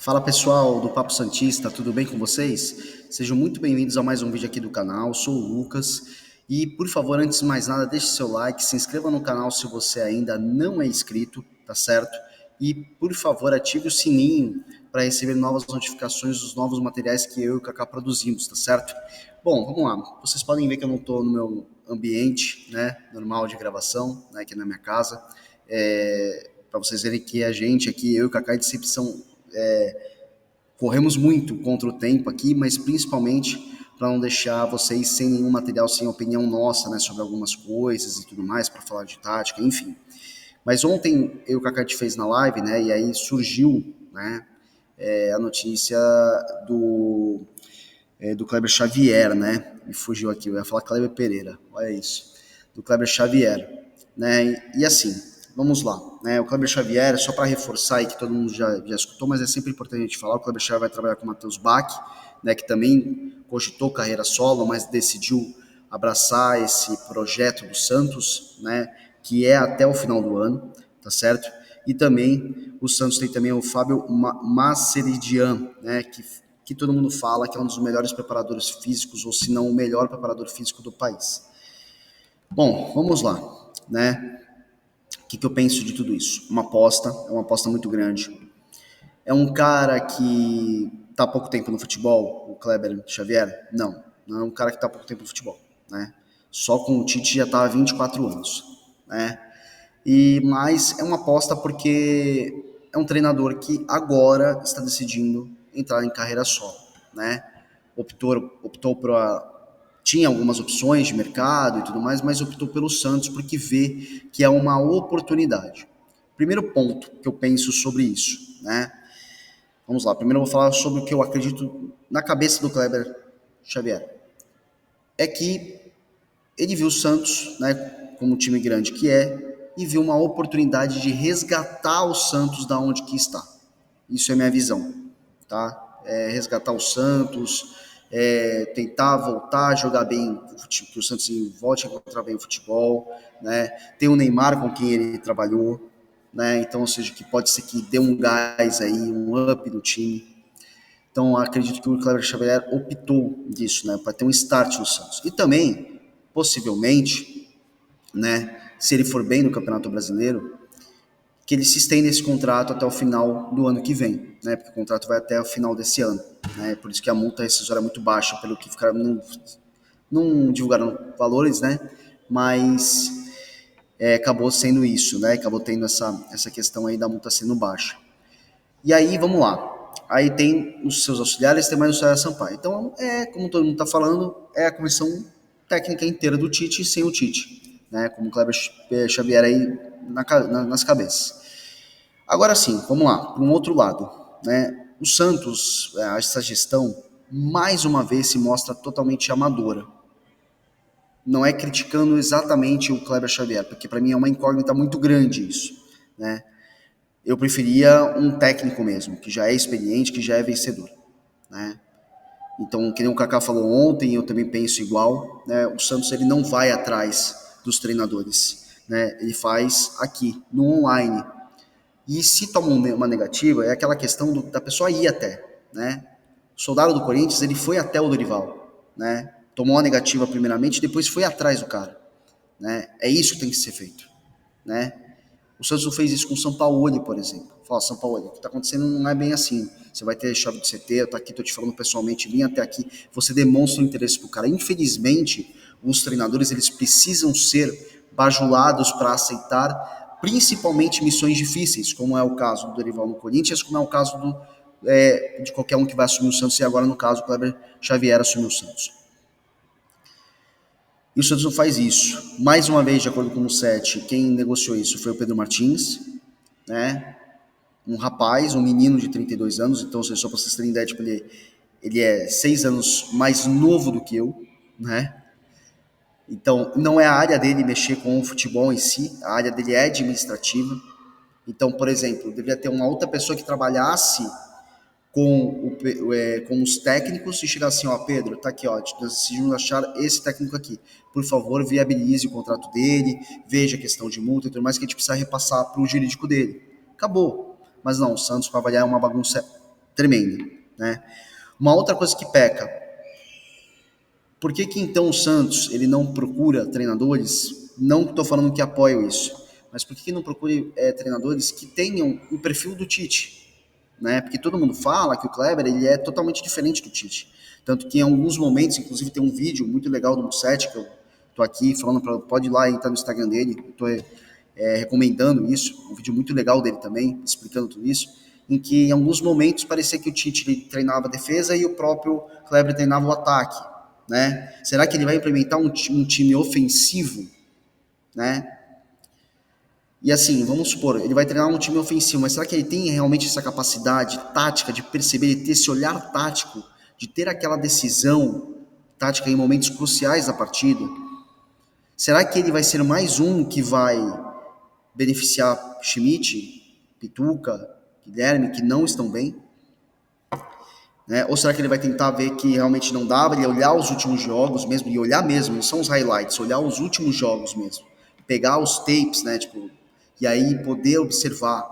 Fala pessoal do Papo Santista, tudo bem com vocês? Sejam muito bem-vindos a mais um vídeo aqui do canal, sou o Lucas e por favor, antes de mais nada, deixe seu like, se inscreva no canal se você ainda não é inscrito, tá certo? E por favor, ative o sininho para receber novas notificações dos novos materiais que eu e o Kaká produzimos, tá certo? Bom, vamos lá, vocês podem ver que eu não estou no meu ambiente, né, normal de gravação, né, aqui na minha casa, para vocês verem que a gente aqui, eu e o Kaká, de sempre são corremos muito contra o tempo aqui, mas principalmente para não deixar vocês sem nenhum material, sem opinião nossa, né, sobre algumas coisas e tudo mais, para falar de tática, enfim. Mas ontem eu e o Kaká fez na live, né, e aí surgiu, né, a notícia do Kleber Xavier, né, me fugiu aqui, eu ia falar Kleber Pereira, olha isso, do Kleber Xavier, né, e assim, vamos lá, né, o Kleber Xavier, só para reforçar aí que todo mundo já escutou, mas é sempre importante a gente falar, o Kleber Xavier vai trabalhar com o Matheus Bach, né, que também cogitou carreira solo, mas decidiu abraçar esse projeto do Santos, né, que é até o final do ano, tá certo? E também o Santos tem também o Fábio Maceridian, né, que todo mundo fala que é um dos melhores preparadores físicos, ou se não o melhor preparador físico do país. Bom, vamos lá, né? O que eu penso de tudo isso? É uma aposta muito grande. É um cara que está há pouco tempo no futebol, o Kleber Xavier? Não, não é um cara que está há pouco tempo no futebol, né? Só com o Tite já está há 24 anos, né? Mas é uma aposta porque é um treinador que agora está decidindo entrar em carreira solo, né? Optou por tinha algumas opções de mercado e tudo mais, mas optou pelo Santos porque vê que é uma oportunidade. Primeiro ponto que eu penso sobre isso, né? Vamos lá, primeiro eu vou falar sobre o que eu acredito na cabeça do Kleber Xavier. É que ele viu o Santos, né, como um time grande que é, e viu uma oportunidade de resgatar o Santos da onde que está. Isso é minha visão, tá? Resgatar o Santos, tentar voltar a jogar bem, que o Santos volte a encontrar bem o futebol, né? Tem o Neymar com quem ele trabalhou, né? Então, ou seja, que pode ser que dê um gás aí, um up no time. Então, acredito que o Kleber Xavier optou disso, né, para ter um start no Santos. E também, possivelmente, né, se ele for bem no Campeonato Brasileiro, que ele se estenda esse contrato até o final do ano que vem, né, porque o contrato vai até o final desse ano, né, por isso que a multa rescisória é muito baixa, pelo que ficaram, não divulgaram valores, né, mas acabou sendo isso, né, acabou tendo essa questão aí da multa sendo baixa. E aí, vamos lá. Aí tem os seus auxiliares, tem mais o César Sampaio. Então, como todo mundo está falando, é a comissão técnica inteira do Tite sem o Tite, né? Como o Kleber Xavier aí nas cabeças. Agora sim, vamos lá, para um outro lado, né? O Santos, essa gestão, mais uma vez se mostra totalmente amadora. Não é criticando exatamente o Kleber Xavier, porque para mim é uma incógnita muito grande isso, né? Eu preferia um técnico mesmo, que já é experiente, que já é vencedor, né? Então, que nem o Kaká falou ontem, eu também penso igual, né? O Santos ele não vai atrás dos treinadores, né? Ele faz aqui, no online. E se toma uma negativa, é aquela questão da pessoa ir até, né? O soldado do Corinthians, ele foi até o Dorival, né? Tomou a negativa primeiramente, depois foi atrás do cara, né? É isso que tem que ser feito, né? O Santos não fez isso com o Sampaoli, por exemplo. Fala, Sampaoli, o que está acontecendo não é bem assim. Você vai ter chave de CT, eu tô aqui, tô te falando pessoalmente, vim até aqui, você demonstra um interesse pro cara. Infelizmente, os treinadores, eles precisam ser bajulados para aceitar, principalmente missões difíceis, como é o caso do Dorival no Corinthians, como é o caso de qualquer um que vai assumir o Santos, e agora, no caso, o Kleber Xavier assumiu o Santos. E o Santos não faz isso. Mais uma vez, de acordo com o 7, quem negociou isso foi o Pedro Martins, né? Um rapaz, um menino de 32 anos, então só para vocês terem ideia, tipo, ele é 6 anos mais novo do que eu, né? Então, não é a área dele mexer com o futebol em si, a área dele é administrativa. Então, por exemplo, deveria ter uma outra pessoa que trabalhasse com os técnicos e chegar assim, ó, Pedro, tá aqui, ó, nós decidimos achar esse técnico aqui. Por favor, viabilize o contrato dele, veja a questão de multa e tudo mais que a gente precisa repassar para o jurídico dele. Acabou. Mas não, o Santos, para avaliar, é uma bagunça tremenda, né? Uma outra coisa que peca, por que então o Santos ele não procura treinadores? Não estou falando que apoio isso, mas por que não procura treinadores que tenham o perfil do Tite? Né? Porque todo mundo fala que o Kleber ele é totalmente diferente do Tite. Tanto que em alguns momentos, inclusive tem um vídeo muito legal do Mussetti, que eu tô aqui falando para pode ir lá e entrar no Instagram dele, eu tô recomendando isso, um vídeo muito legal dele também, explicando tudo isso, em que em alguns momentos parecia que o Tite ele treinava a defesa e o próprio Kleber treinava o ataque, né? Será que ele vai implementar um time ofensivo, né? E assim, vamos supor, ele vai treinar um time ofensivo, mas será que ele tem realmente essa capacidade tática de perceber, de ter esse olhar tático, de ter aquela decisão tática em momentos cruciais da partida? Será que ele vai ser mais um que vai beneficiar Schmidt, Pituca, Guilherme, que não estão bem? Né? Ou será que ele vai tentar ver que realmente não dava, ele olhar os últimos jogos mesmo, e olhar mesmo, não são os highlights, olhar os últimos jogos mesmo, pegar os tapes, né, tipo, e aí poder observar,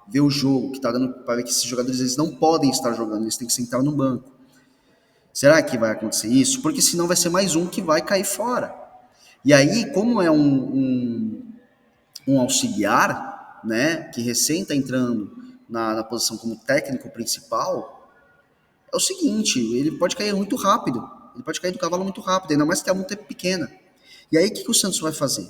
ver o jogo, que tá dando para ver que esses jogadores eles não podem estar jogando, eles têm que sentar no banco. Será que vai acontecer isso? Porque senão vai ser mais um que vai cair fora. E aí, como é um auxiliar, né, que recém está entrando na posição como técnico principal, é o seguinte, ele pode cair muito rápido, ele pode cair do cavalo muito rápido, ainda mais que a multa é pequena. E aí, o que o Santos vai fazer?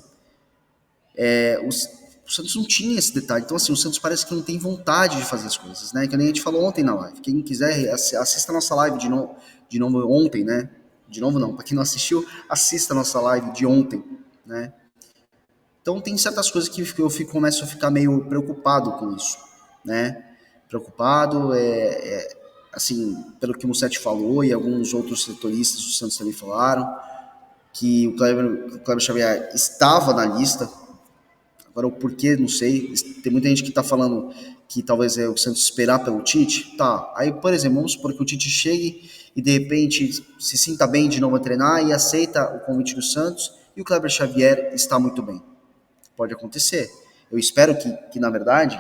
O Santos não tinha esse detalhe, então assim, o Santos parece que não tem vontade de fazer as coisas, né, que nem a gente falou ontem na live. Quem quiser, assista a nossa live de novo ontem, né, de novo não, para quem não assistiu, assista a nossa live de ontem, né. Então tem certas coisas que começo a ficar meio preocupado com isso, né, preocupado, assim, pelo que o Mussetti falou e alguns outros setoristas do Santos também falaram, que o Kleber Xavier estava na lista. Agora o porquê, não sei. Tem muita gente que está falando que talvez é o Santos esperar pelo Tite. Tá, aí, por exemplo, vamos supor que o Tite chegue e de repente se sinta bem de novo a treinar e aceita o convite do Santos e o Kleber Xavier está muito bem. Pode acontecer. Eu espero que na verdade,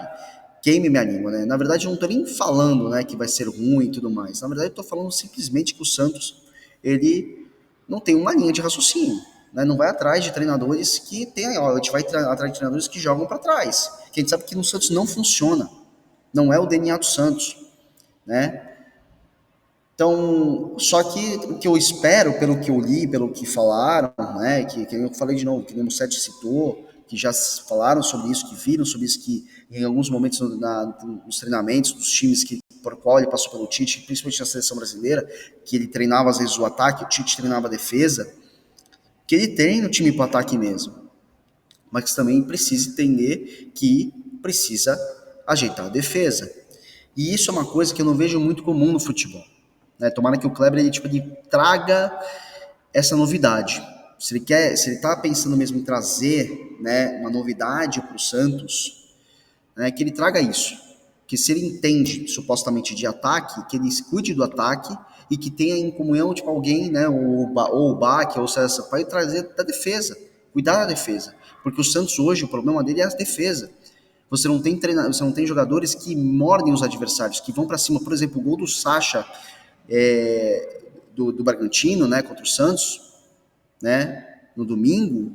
queime minha língua, né? Na verdade, eu não estou nem falando, né, que vai ser ruim e tudo mais. Na verdade, eu estou falando simplesmente que o Santos, ele não tem uma linha de raciocínio, né? Não vai atrás de treinadores que tem, ó, a gente vai atrás de treinadores que jogam para trás. Que a gente sabe que no Santos não funciona. Não é o DNA do Santos, né? Então, só que o que eu espero, pelo que eu li, pelo que falaram, né, que eu falei de novo, que o Mussetti citou, que já falaram sobre isso, que viram sobre isso, que em alguns momentos nos treinamentos dos times por qual ele passou pelo Tite, principalmente na seleção brasileira, que ele treinava às vezes o ataque, o Tite treinava a defesa, que ele treina o time para o ataque mesmo, mas também precisa entender que precisa ajeitar a defesa. E isso é uma coisa que eu não vejo muito comum no futebol. Né? Tomara que o Kleber ele traga essa novidade. Se ele está pensando mesmo em trazer, né, uma novidade para o Santos, né, que ele traga isso. Que se ele entende supostamente de ataque, que ele cuide do ataque e que tenha em comunhão tipo alguém, né, ou o Bach ou o César Sampaio trazer da defesa, cuidar da defesa, porque o Santos hoje o problema dele é a defesa. Você não tem jogadores que mordem os adversários, que vão para cima. Por exemplo, o gol do Sacha do Bragantino, né, contra o Santos, né, no domingo,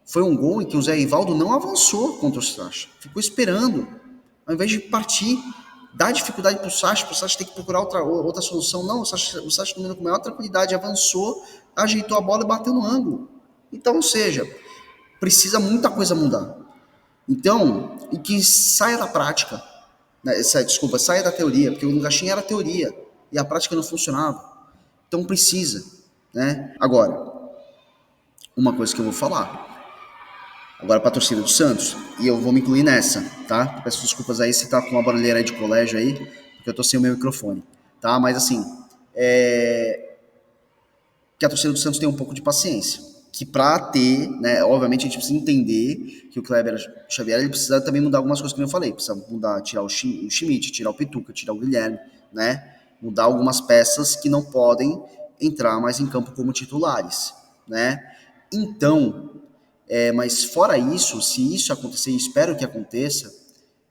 foi um gol em que o Zé Rivaldo não avançou contra o Sacha, ficou esperando, ao invés de partir, dar dificuldade para o Sacha ter que procurar outra solução. Não, o Sacha dominou com maior tranquilidade, avançou, ajeitou a bola e bateu no ângulo. Então, ou seja, precisa muita coisa mudar. Então, e que saia da prática, né, saia da teoria, porque o Caixinha era teoria e a prática não funcionava. Então precisa, né? Agora, uma coisa que eu vou falar, agora para a torcida do Santos, e eu vou me incluir nessa, tá? Peço desculpas aí se tá com uma barulheira aí de colégio aí, porque eu tô sem o meu microfone, tá? Mas assim, que a torcida do Santos tenha um pouco de paciência, que para ter, né, obviamente a gente precisa entender que o Kleber Xavier ele precisa também mudar algumas coisas que eu falei, precisa mudar, tirar o Schmidt, tirar o Pituca, tirar o Guilherme, né, mudar algumas peças que não podem entrar mais em campo como titulares, né, então, mas fora isso, se isso acontecer, e espero que aconteça,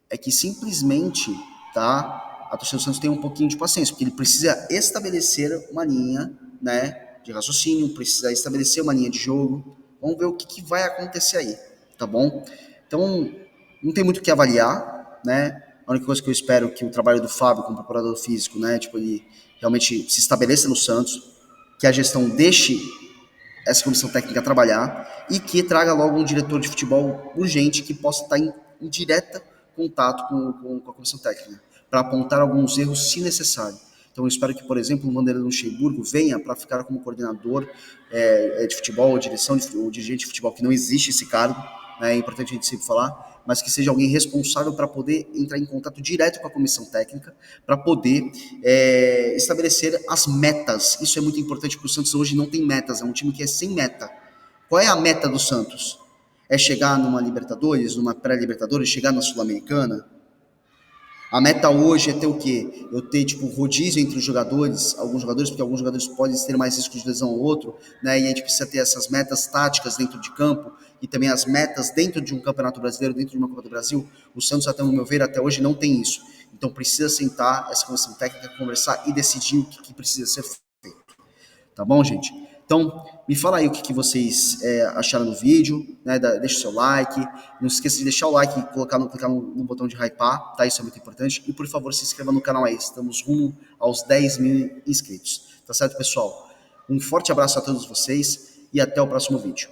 é que simplesmente, tá, a torcida do Santos tenha um pouquinho de paciência, porque ele precisa estabelecer uma linha, né, de raciocínio, precisa estabelecer uma linha de jogo. Vamos ver o que vai acontecer aí, tá bom? Então, não tem muito o que avaliar, né? A única coisa que eu espero é que o trabalho do Fábio como preparador físico, né, tipo, ele realmente se estabeleça no Santos, que a gestão deixe essa comissão técnica trabalhar e que traga logo um diretor de futebol urgente que possa estar em direta contato com a comissão técnica, para apontar alguns erros se necessário. Então eu espero que, por exemplo, o Vanderlei Luxemburgo venha para ficar como coordenador de futebol, ou direção ou dirigente de futebol, que não existe esse cargo, né, é importante a gente sempre falar, mas que seja alguém responsável para poder entrar em contato direto com a comissão técnica, para poder estabelecer as metas. Isso é muito importante, porque o Santos hoje não tem metas, é um time que é sem meta. Qual é a meta do Santos? É chegar numa Libertadores, numa pré-Libertadores, chegar na Sul-Americana? A meta hoje é ter o quê? Eu ter, tipo, rodízio entre os jogadores, alguns jogadores, porque alguns jogadores podem ter mais risco de lesão ou outro, né? E a gente precisa ter essas metas táticas dentro de campo e também as metas dentro de um campeonato brasileiro, dentro de uma Copa do Brasil. O Santos, até no meu ver, até hoje não tem isso. Então precisa sentar essa comissão técnica, conversar e decidir o que precisa ser feito. Tá bom, gente? Então, me fala aí o que vocês acharam do vídeo, né? Deixa o seu like, não se esqueça de deixar o like e clicar no botão de hypar, tá? Isso é muito importante. E, por favor, se inscreva no canal aí, estamos rumo aos 10 mil inscritos. Tá certo, pessoal? Um forte abraço a todos vocês e até o próximo vídeo.